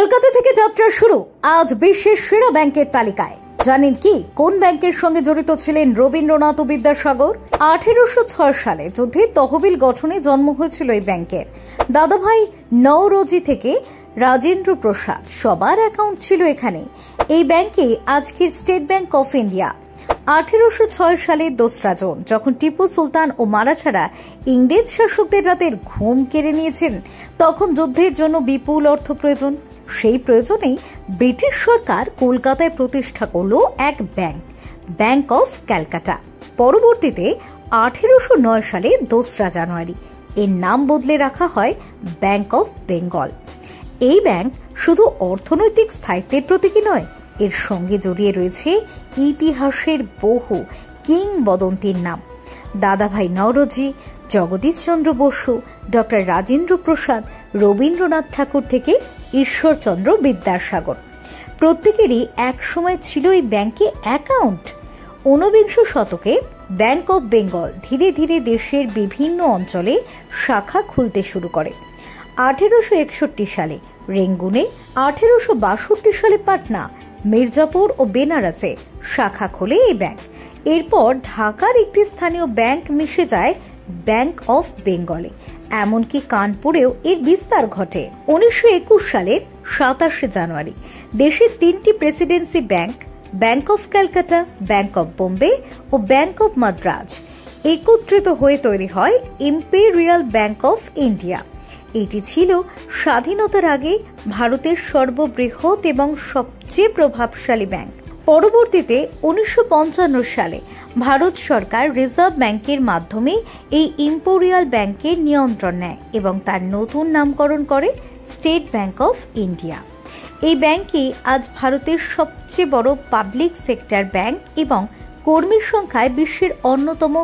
কলকাতা থেকে যাত্রা শুরু আজ বিশ্বের সেরা ব্যাংকের তালিকায়। জানেন কি কোন ব্যাংকের সঙ্গে জড়িত ছিলেন রবীন্দ্রনাথ ও বিদ্যাসাগর? 1806 সালে যুদ্ধে তহবিল গঠনে জন্ম হয়েছিল এই ব্যাংকের। দাদাভাই নওরোজি থেকে রাজেন্দ্র প্রসাদ সবার অ্যাকাউন্ট ছিল এখানে। এই ব্যাংকে আজকের স্টেট ব্যাংক অফ ইন্ডিয়া। 1806 সালে 2রা জুন যখন টিপু সুলতান ও মারাঠারা ইংরেজ শাসকদের রাতের ঘুম কেড়ে নিয়েছেন, তখন যুদ্ধের জন্য বিপুল অর্থ প্রয়োজন। সেই প্রয়োজনেই ব্রিটিশ সরকার কলকাতায় প্রতিষ্ঠা করলো এক ব্যাংক, ব্যাংক অফ ক্যালকাটা। পরবর্তীতে 1809 সালে 2রা জানুয়ারি এর নাম বদলে রাখা হয় ব্যাংক অফ বেঙ্গল। এই ব্যাংক শুধু অর্থনৈতিক স্থায়িত্বের প্রতীকী নয়, এর সঙ্গে জড়িয়ে রয়েছে ইতিহাসের বহু কিংবদন্তির নাম। দাদাভাই নওরোজি, জগদীশচন্দ্র বসু, ডক্টর রাজেন্দ্র প্রসাদ, রবীন্দ্রনাথ ঠাকুর থেকে ঈশ্বরচন্দ্র বিদ্যাসাগর, প্রত্যেকেরই একসময় ছিল এই ব্যাংকে অ্যাকাউন্ট। 19বিংশ শতকে ব্যাংক অফ বেঙ্গল ধীরে ধীরে দেশের বিভিন্ন অঞ্চলে শাখা খুলতে শুরু করে। 1861 সালে রেঙ্গুনে, 1862 সালে পাটনা, মির্জাপুর ও বেনারসে শাখা খোলে এই ব্যাংক। এরপর ঢাকার একটি স্থানীয় ব্যাংক মিশে যায় ব্যাংক অফ বেঙ্গলে, এমনকি কানপুরেও এর বিস্তার ঘটে। 1921 সালের 27 জানুয়ারি দেশের 3টি presidency bank, bank of Calcutta, bank of Bombay ও ব্যাংক অফ মাদ্রাজ একত্রিত হয়ে তৈরি হয় ইম্পেরিয়াল ব্যাংক অফ ইন্ডিয়া। এটি ছিল স্বাধীনতার আগে ভারতের সর্ববৃহৎ এবং সবচেয়ে প্রভাবশালী ব্যাংক। পরবর্তীতে 1955 সালে ভারত সরকার রিজার্ভ ব্যাংকের মাধ্যমে এই ইম্পেরিয়াল ব্যাংকের নিয়ন্ত্রণ নেয় এবং তার নতুন নামকরণ করে স্টেট ব্যাংক অফ ইন্ডিয়া। এই ব্যাংকই আজ ভারতের সবচেয়ে বড় পাবলিক সেক্টর ব্যাংক এবং কর্মীর সংখ্যায় বিশ্বের অন্যতম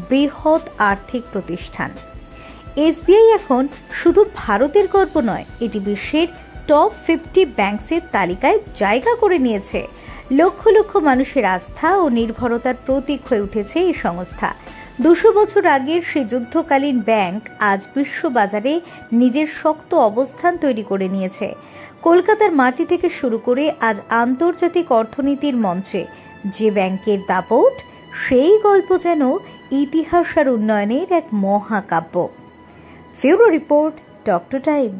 বৃহৎ আর্থিক প্রতিষ্ঠান। এসবিআই এখন শুধু ভারতের গর্ব নয়, এটি বিশ্বের টপ 50 ব্যাংকসের তালিকায় জায়গা করে নিয়েছে। লক্ষ লক্ষ মানুষের আস্থা ও নির্ভরতার প্রতীক হয়ে উঠেছে এই সংস্থা। 200 বছর আগের সেই যুদ্ধকালীন ব্যাংক আজ বিশ্ববাজারে নিজের শক্ত অবস্থান তৈরি করে নিয়েছে। কলকাতার মাটি থেকে শুরু করে আজ আন্তর্জাতিক অর্থনীতির মঞ্চে যে ব্যাংকের দাপট, সেই গল্প যেন ইতিহাস আর উন্নয়নের এক মহাকাব্য। Bureau report, doctor time.